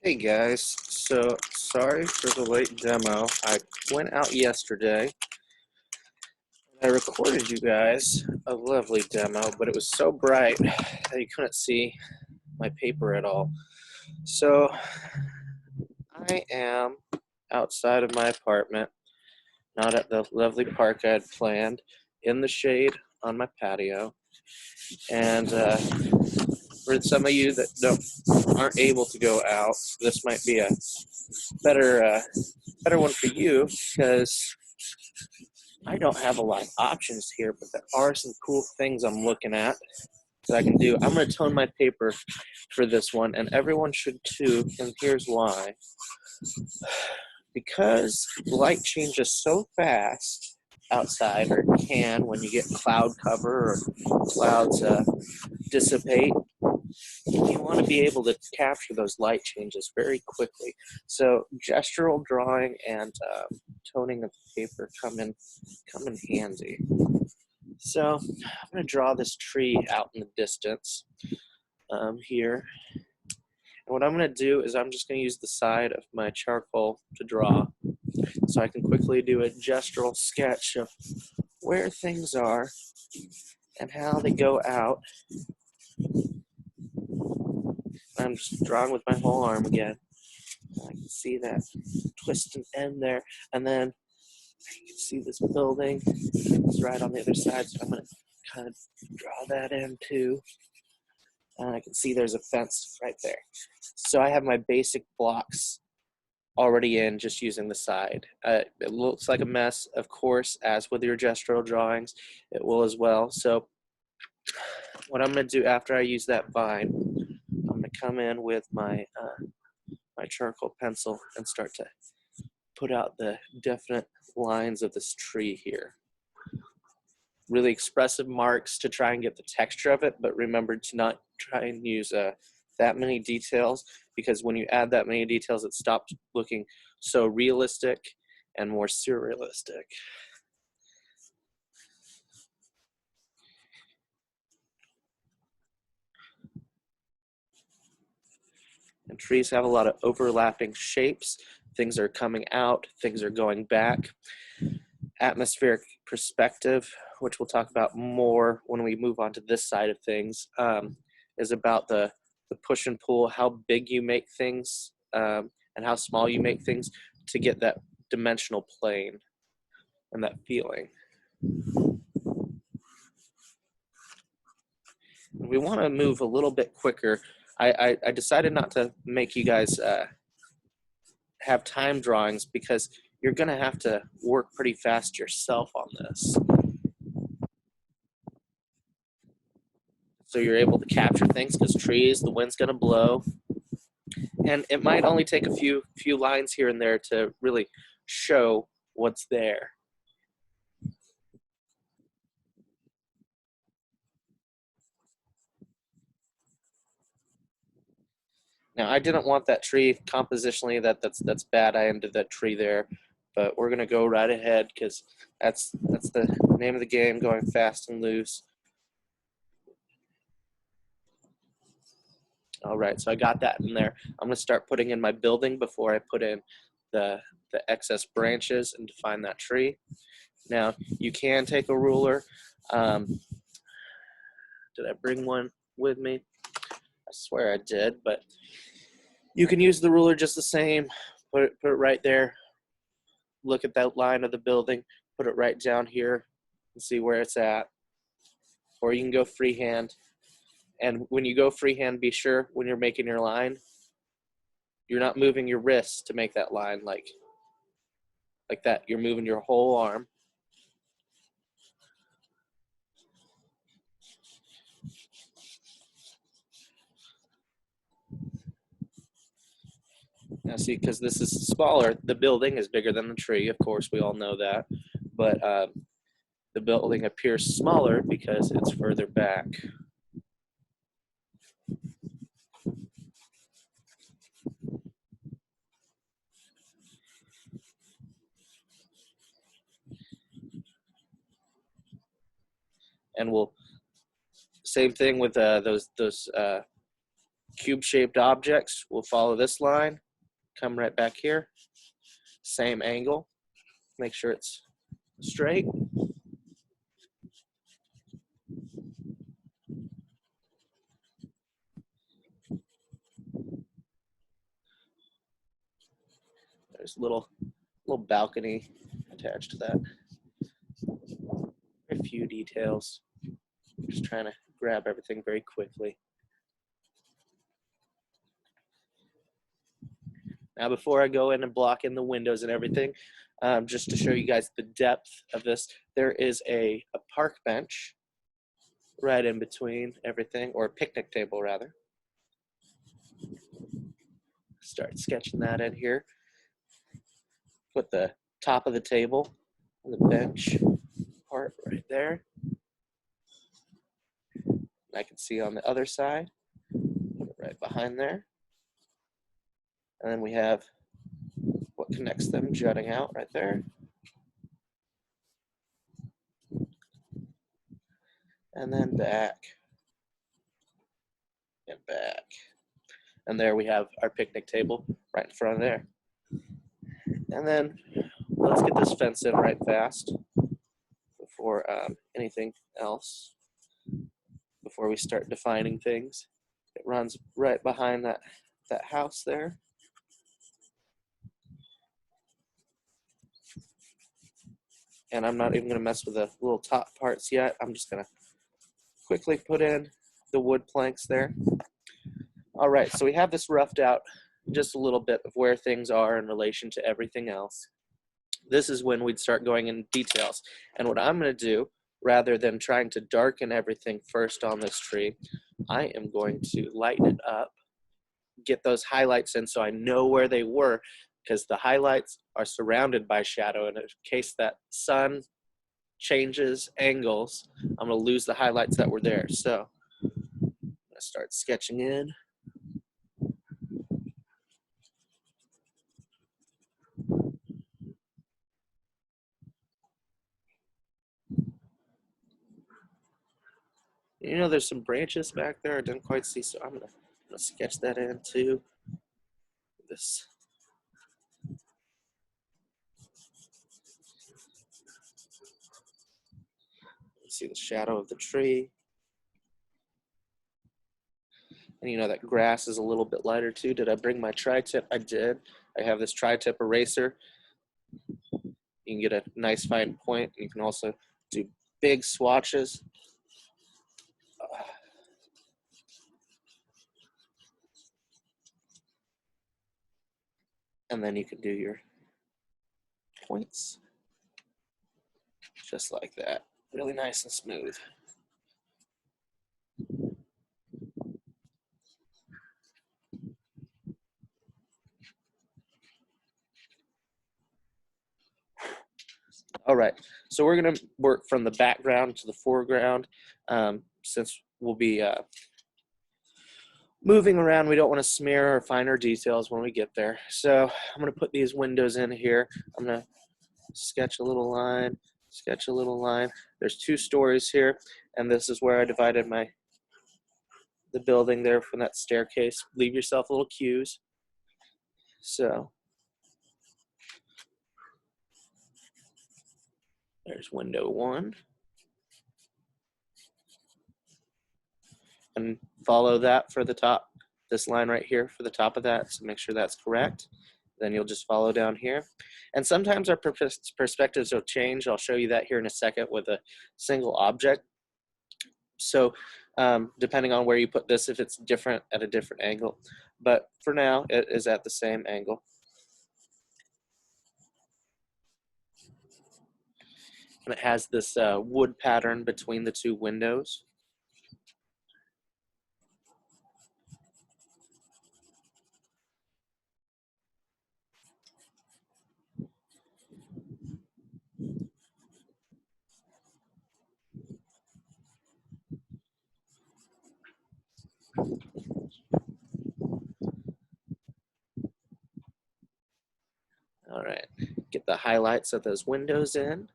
Hey guys, so sorry for the late demo. I went out yesterday and I recorded you guys a lovely demo, but it was so bright that you couldn't see my paper at all. So I am outside of my apartment, not at the lovely park I had planned, in the shade on my patio. And for some of you that aren't able to go out, this might be a better one for you because I don't have a lot of options here, but there are some cool things I'm looking at that I can do. I'm going to tone my paper for this one, and everyone should too, and here's why. Because light changes so fast outside, or it can when you get cloud cover or clouds dissipate, you want to be able to capture those light changes very quickly. So gestural drawing and toning of the paper come in handy. So I'm going to draw this tree out in the distance here. And what I'm going to do is I'm just going to use the side of my charcoal to draw so I can quickly do a gestural sketch of where things are and how they go out. I'm just drawing with my whole arm again. I can see that twist and end there. And then you can see this building is right on the other side, so I'm going to kind of draw that in too. And I can see there's a fence right there. So I have my basic blocks already in just using the side. It looks like a mess, of course, as with your gestural drawings, it will as well. So what I'm going to do after I use that vine, I'm going to come in with my my charcoal pencil and start to put out the definite lines of this tree here. Really expressive marks to try and get the texture of it, but remember to not try and use that many details, because when you add that many details, it stops looking so realistic and more surrealistic. And trees have a lot of overlapping shapes. Things are coming out, things are going back. Atmospheric perspective, which we'll talk about more when we move on to this side of things, is about the push and pull, how big you make things and how small you make things to get that dimensional plane and that feeling. We want to move a little bit quicker. I decided not to make you guys have time drawings because you're going to have to work pretty fast yourself on this. So you're able to capture things because trees, the wind's going to blow. And it might only take a few lines here and there to really show what's there. Now, I didn't want that tree compositionally. That's bad. I ended that tree there, but we're gonna go right ahead because that's the name of the game, going fast and loose. All right, so I got that in there. I'm gonna start putting in my building before I put in the excess branches and define that tree. Now, you can take a ruler. Did I bring one with me? I swear I did, but you can use the ruler just the same. Put it right there. Look at that line of the building. Put it right down here and see where it's at. Or you can go freehand. And when you go freehand, be sure when you're making your line, you're not moving your wrists to make that line like that. You're moving your whole arm. Now see, because this is smaller, the building is bigger than the tree. Of course, we all know that. But the building appears smaller because it's further back. And we'll, same thing with those cube-shaped objects will follow this line, come right back here, same angle, make sure it's straight. There's a little balcony attached to that. A few details. Just trying to grab everything very quickly. Now, before I go in and block in the windows and everything, just to show you guys the depth of this, there is a park bench right in between everything, or a picnic table rather. Start sketching that in here. Put the top of the table on the bench part right there. I can see on the other side, put it right behind there. And then we have what connects them jutting out right there. And then back and back. And there we have our picnic table right in front of there. And then let's get this fence in right fast before anything else, before we start defining things. It runs right behind that house there. And I'm not even going to mess with the little top parts yet. I'm just going to quickly put in the wood planks there. All right, so we have this roughed out just a little bit of where things are in relation to everything else. This is when we'd start going in details. And what I'm going to do, rather than trying to darken everything first on this tree, I am going to lighten it up, get those highlights in so I know where they were, because the highlights are surrounded by shadow. And in case that sun changes angles, I'm going to lose the highlights that were there. So I'm going to start sketching in. You know, there's some branches back there I didn't quite see, so I'm gonna sketch that in too. This. You see the shadow of the tree. And you know that grass is a little bit lighter too. Did I bring my tri-tip? I did. I have this tri-tip eraser. You can get a nice fine point. You can also do big swatches. And then you can do your points just like that. Really nice and smooth. All right, so we're gonna work from the background to the foreground. Since we'll be moving around, we don't want to smear our finer details when we get there. So I'm gonna put these windows in here. I'm gonna sketch a little line, sketch a little line. There's 2 stories here, and this is where I divided the building there from that staircase. Leave yourself little cues. So there's window 1. And follow that for the top, this line right here for the top of that, so make sure that's correct. Then you'll just follow down here. And sometimes our perspectives will change. I'll show you that here in a second with a single object. So depending on where you put this, if it's different at a different angle. But for now, it is at the same angle. And it has this wood pattern between the 2 windows. All right, get the highlights of those windows in.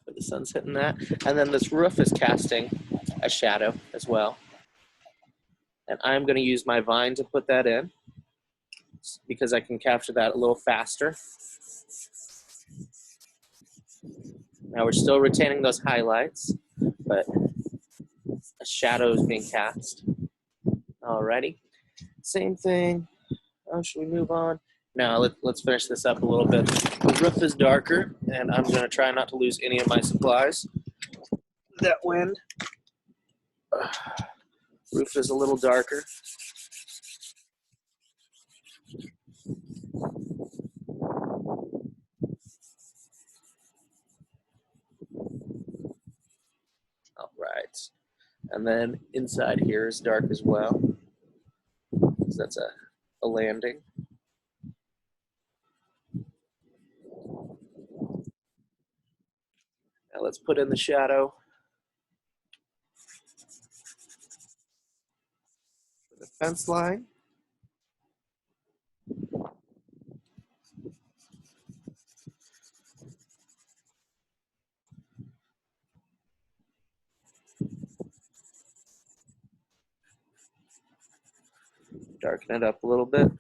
Put this sun's hitting that. And then this roof is casting a shadow as well. And I'm going to use my vine to put that in because I can capture that a little faster. Now we're still retaining those highlights, but a shadow is being cast. Alrighty. Same thing. Oh, should we move on? Now let's finish this up a little bit. The roof is darker, and I'm going to try not to lose any of my supplies. That wind. Roof is a little darker. All right. And then inside here is dark as well. So that's a landing. Now let's put in the shadow. The fence line. Darken it up a little bit.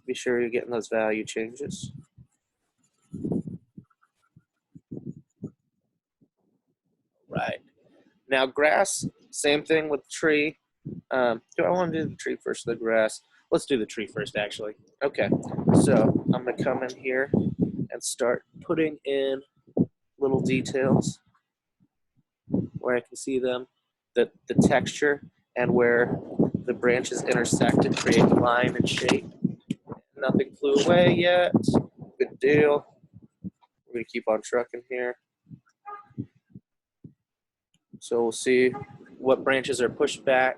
Be sure you're getting those value changes. Right. Now grass, same thing with tree. Do I want to do the tree first or the grass? Let's do the tree first, actually. Okay, so I'm going to come in here and start putting in little details where I can see them, the texture, and where the branches intersect to create line and shape. Nothing flew away yet. Good deal. We're going to keep on trucking here. So we'll see what branches are pushed back.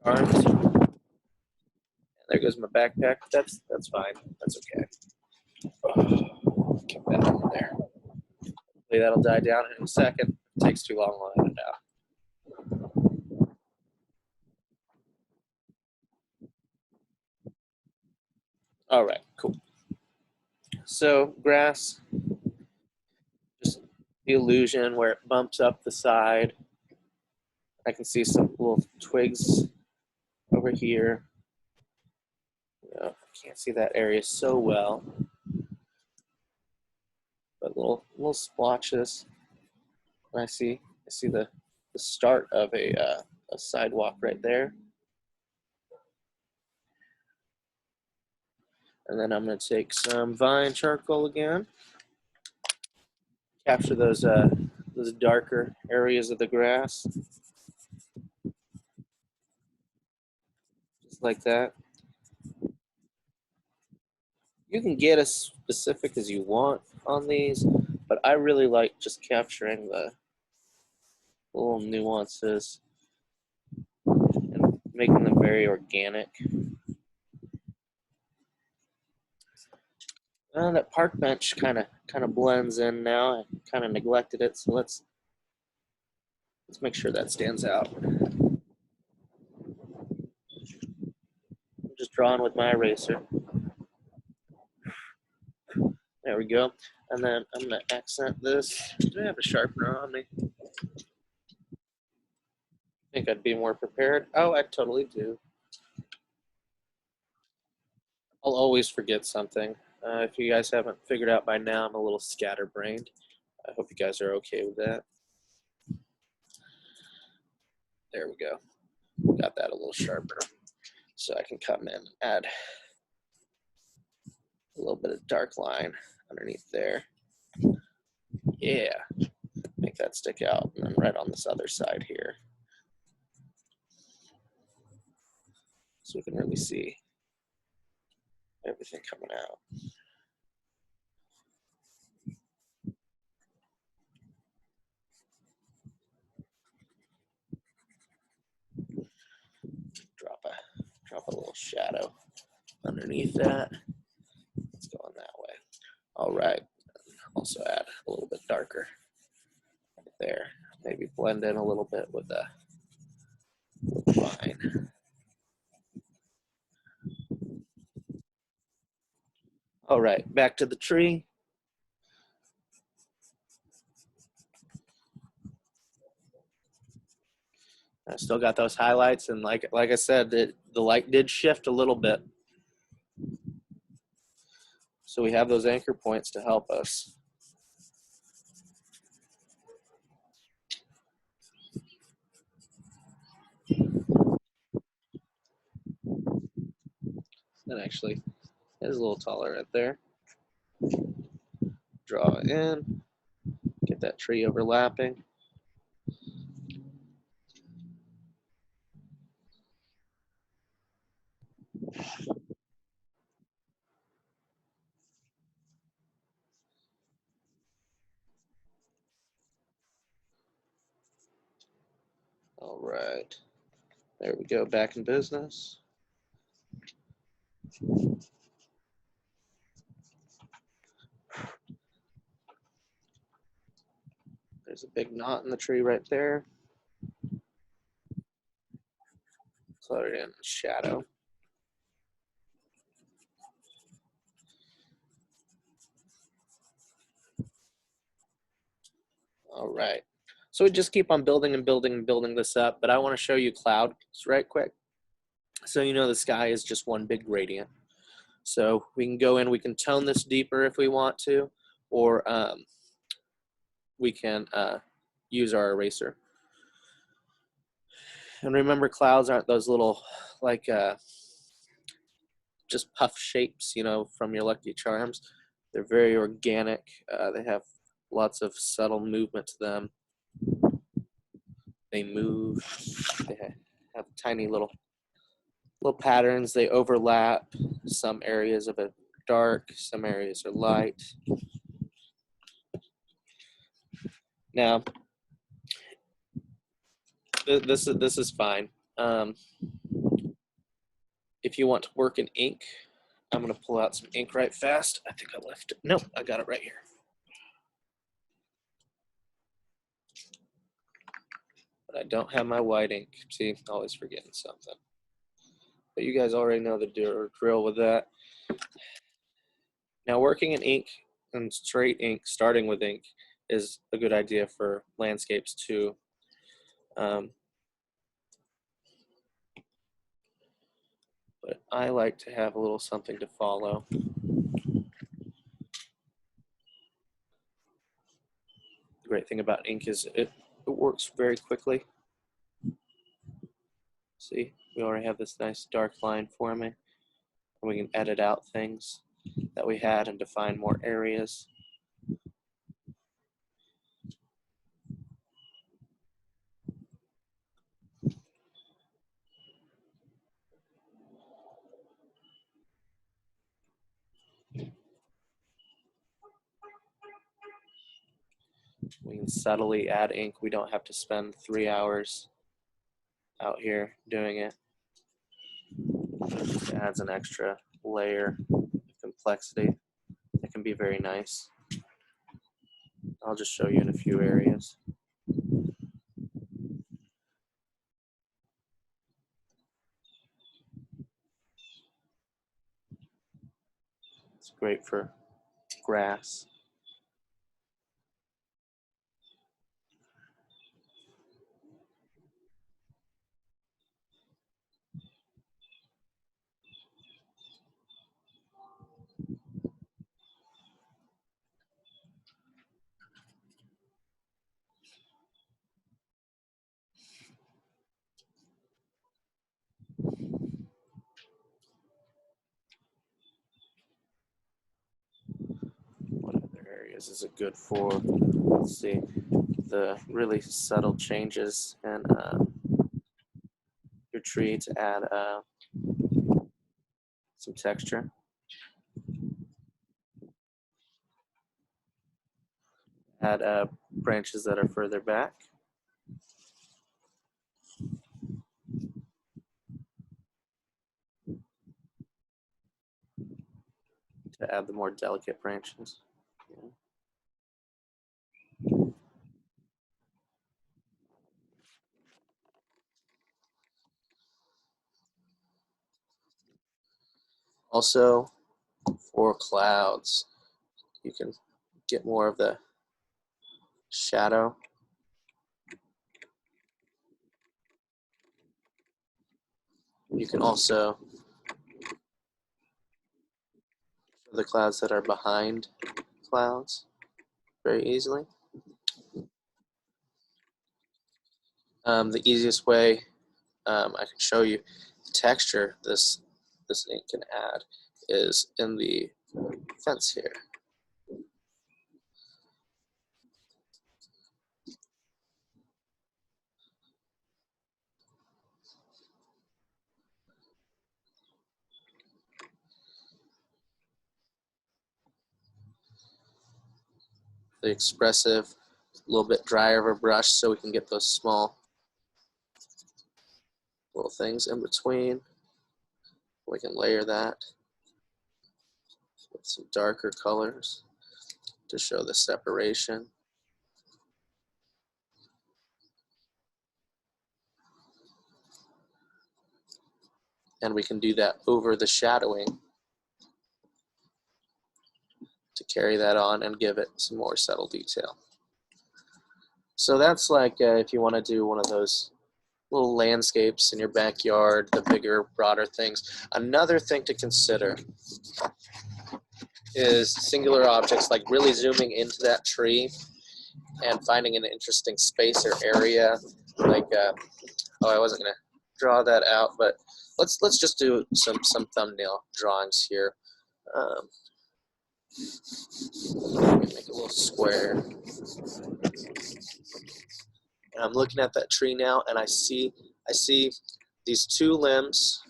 Arms. There goes my backpack. That's fine. That's okay. Keep that in there. Hopefully that'll die down in a second. It takes too long, I'll edit it out. All right, cool. So grass, just the illusion where it bumps up the side. I can see some little twigs over here. I can't see that area so well, but little splotches. And I see the start of a sidewalk right there. And then I'm going to take some vine charcoal again, capture those darker areas of the grass, just like that. You can get as specific as you want on these, but I really like just capturing the little nuances and making them very organic. That park bench kind of blends in now. I kind of neglected it, so let's make sure that stands out. I'm just drawing with my eraser. There we go. And then I'm going to accent this. Do I have a sharpener on me? I think I'd be more prepared. Oh, I totally do. I'll always forget something. If you guys haven't figured out by now, I'm a little scatterbrained. I hope you guys are okay with that. There we go. Got that a little sharper. So I can come in and add a little bit of dark line underneath there. Yeah. Make that stick out. And then right on this other side here. So we can really see everything coming out. Drop a little shadow underneath that. It's going that way. All right. Also add a little bit darker right there. Maybe blend in a little bit with the vine. All right, back to the tree. I still got those highlights, and like I said, the light did shift a little bit. So we have those anchor points to help us. That actually is a little taller right there. Draw in, get that tree overlapping. All right, there we go, back in business. There's a big knot in the tree right there. Put it in shadow. All right. So we just keep on building and building and building this up, but I want to show you clouds right quick. So you know the sky is just one big gradient. So we can go in, we can tone this deeper if we want to, or we can use our eraser. And remember, clouds aren't those little like just puff shapes, you know, from your Lucky Charms. They're very organic. They have lots of subtle movement to them. They move. They have tiny little patterns. They overlap. Some areas of it dark. Some areas are light. Now, this is fine. If you want to work in ink, I'm gonna pull out some ink right fast. I think I left it. No, I got it right here. But I don't have my white ink. See, always forgetting something. But you guys already know the drill with that. Now, working in ink and straight ink, starting with ink, is a good idea for landscapes too. But I like to have a little something to follow. The great thing about ink is it works very quickly. See, we already have this nice dark line forming. And we can edit out things that we had and define more areas. We can subtly add ink. We don't have to spend 3 hours out here doing it. It just adds an extra layer of complexity. It can be very nice. I'll just show you in a few areas. It's great for grass. What other areas is it good for? Let's see. The really subtle changes in your tree to add some texture. Add branches that are further back. To add the more delicate branches. Also, for clouds, you can get more of the shadow you can also show the clouds that are behind clouds very easily. The easiest way I can show you the texture this ink can add is in the fence here. The expressive, a little bit drier of a brush so we can get those small little things in between. We can layer that with some darker colors to show the separation. And we can do that over the shadowing to carry that on and give it some more subtle detail. So that's like if you want to do one of those little landscapes in your backyard, the bigger, broader things. Another thing to consider is singular objects, like really zooming into that tree and finding an interesting space or area. Like, oh, I wasn't gonna draw that out, but let's just do some thumbnail drawings here. Make a little square. And I'm looking at that tree now, and I see these two limbs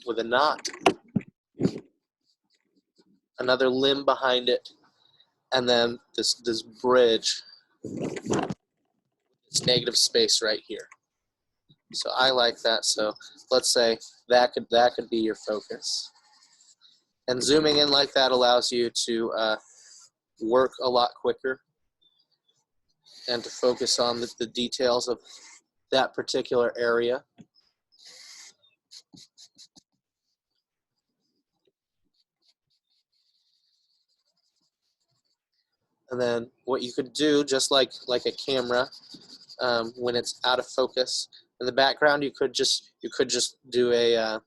with a knot, another limb behind it, and then this bridge, this negative space right here. So I like that. So let's say that could be your focus. And zooming in like that allows you to work a lot quicker and to focus on the details of that particular area. And then what you could do, just like a camera, when it's out of focus in the background, you could just do a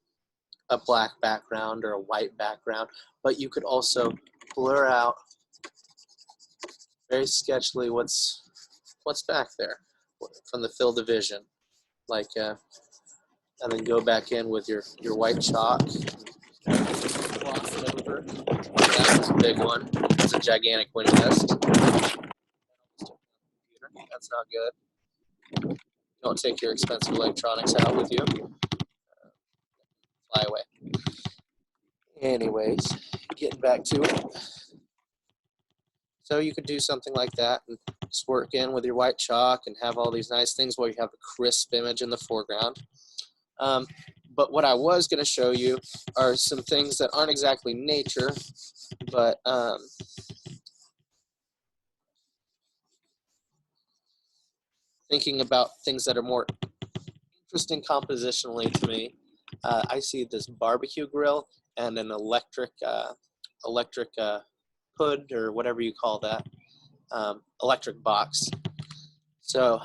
black background or a white background, but you could also blur out very sketchily what's back there from the field of vision, like, and then go back in with your white chalk, gloss it over. That's a big one. That's a gigantic wind mist. That's not good. Don't take your expensive electronics out with you. Fly away. Anyways, getting back to it. So you could do something like that and just work in with your white chalk and have all these nice things while you have a crisp image in the foreground. But what I was going to show you are some things that aren't exactly nature, but thinking about things that are more interesting compositionally to me. I see this barbecue grill and an electric hood, or whatever you call that, electric box. So,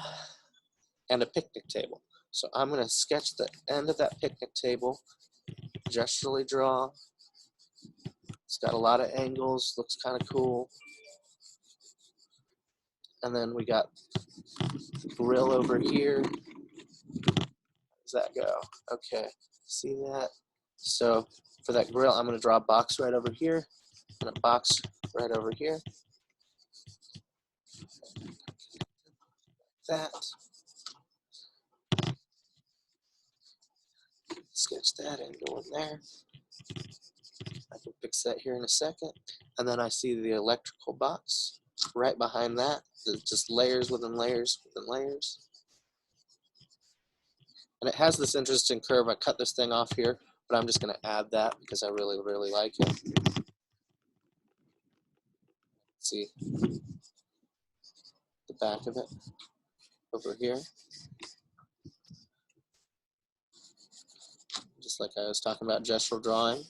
and a picnic table. So I'm going to sketch the end of that picnic table, gesturally draw. It's got a lot of angles, looks kind of cool. And then we got the grill over here. How does that go? Okay, see that? So for that grill, I'm going to draw a box right over here and a box right over here. That. Sketch that and go in there. I can fix that here in a second. And then I see the electrical box right behind that. There's just layers within layers within layers. And it has this interesting curve. I cut this thing off here, but I'm just going to add that because I really, really like it. See the back of it over here. Just like I was talking about gestural drawing.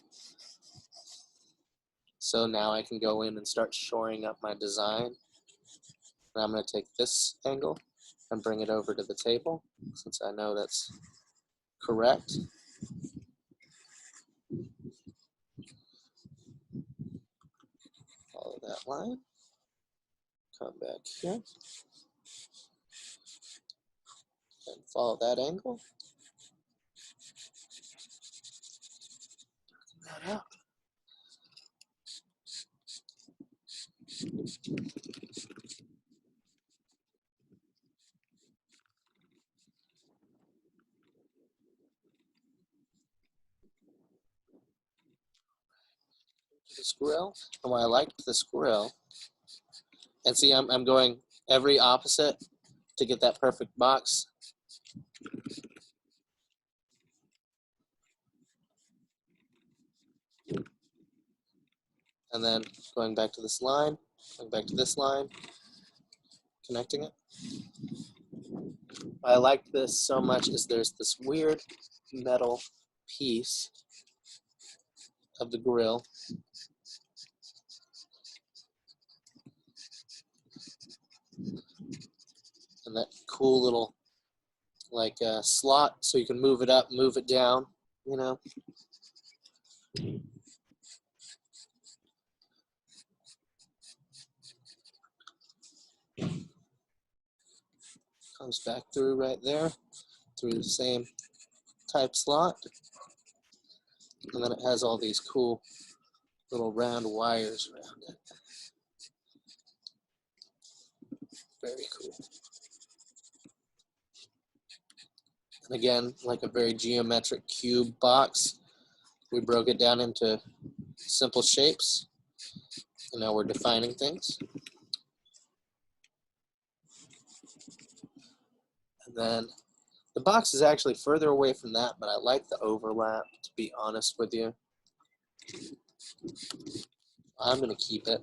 So now I can go in and start shoring up my design. And I'm going to take this angle and bring it over to the table since I know that's correct. Follow that line. Come back here and follow that angle. That out. This grill, and why I liked this grill, and see I'm going every opposite to get that perfect box. And then going back to this line, going back to this line, connecting it. Why I liked this so much is there's this weird metal piece of the grill. And that cool little like slot so you can move it up, move it down, you know. Comes back through right there, through the same type slot. And then it has all these cool little round wires around it. Very cool. And again, like a very geometric cube box, we broke it down into simple shapes. And now we're defining things. And then the box is actually further away from that, but I like the overlap, to be honest with you. I'm going to keep it.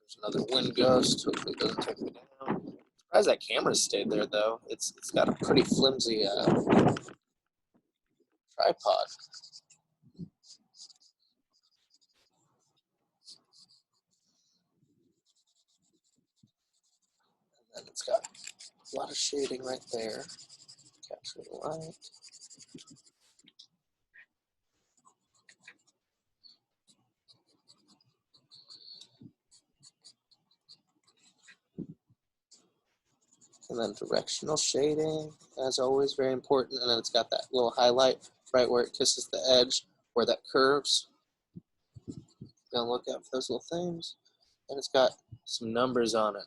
There's another wind ghost. Hopefully it doesn't take me down. Surprised that camera stayed there though. It's got a pretty flimsy tripod. And it's got a lot of shading right there. Capture the light. And then directional shading, as always, very important. And then it's got that little highlight right where it kisses the edge, where that curves. Gonna look out for those little things. And it's got some numbers on it.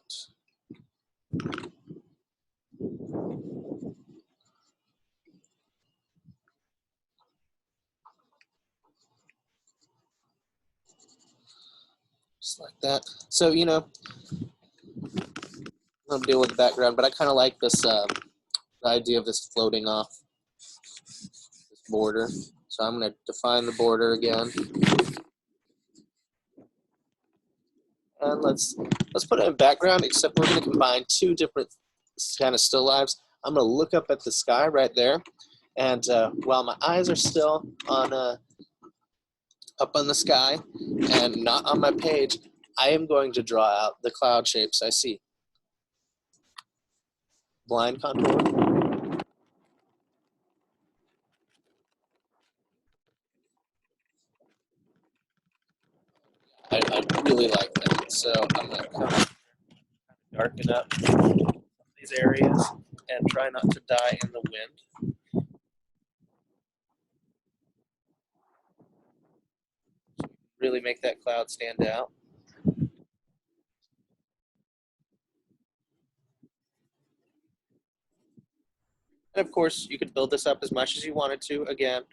Just like that. So, you know, I'll deal with the background, but I kind of like this, the idea of this floating off this border. So I'm going to define the border again. And let's put it in background, except we're going to combine two different kind of still lives. I'm going to look up at the sky right there. And while my eyes are still on up on the sky and not on my page, I am going to draw out the cloud shapes I see. Blind contour. I really like that. So I'm going to come darken up these areas and try not to die in the wind. Really make that cloud stand out. And of course, you could build this up as much as you wanted to. Again,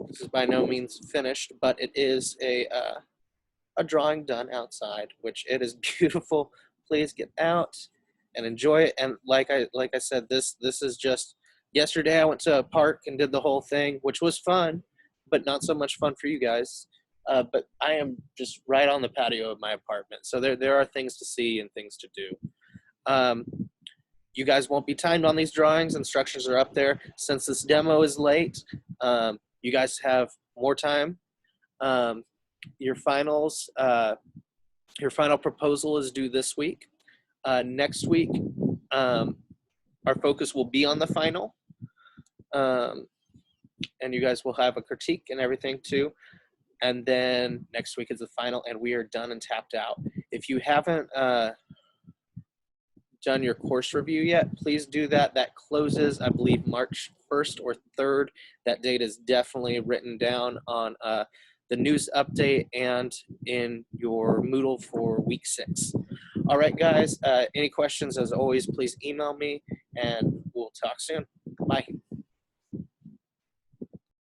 this is by no means finished, but it is a drawing done outside, which it is beautiful. Please get out and enjoy it. And like I said, this is just yesterday. I went to a park and did the whole thing, which was fun, but not so much fun for you guys. but I am just right on the patio of my apartment. So there are things to see and things to do. You guys won't be timed on these drawings. Instructions are up there. Since this demo is late, you guys have more time. Your finals, your final proposal is due this week. Next week, our focus will be on the final. And you guys will have a critique and everything too. And then next week is the final, and we are done and tapped out. If you haven't done your course review yet, please do that. That closes, I believe, March 1st or 3rd. That date is definitely written down on the news update and in your Moodle for week 6. All right, guys, any questions, as always, please email me, and we'll talk soon. Bye.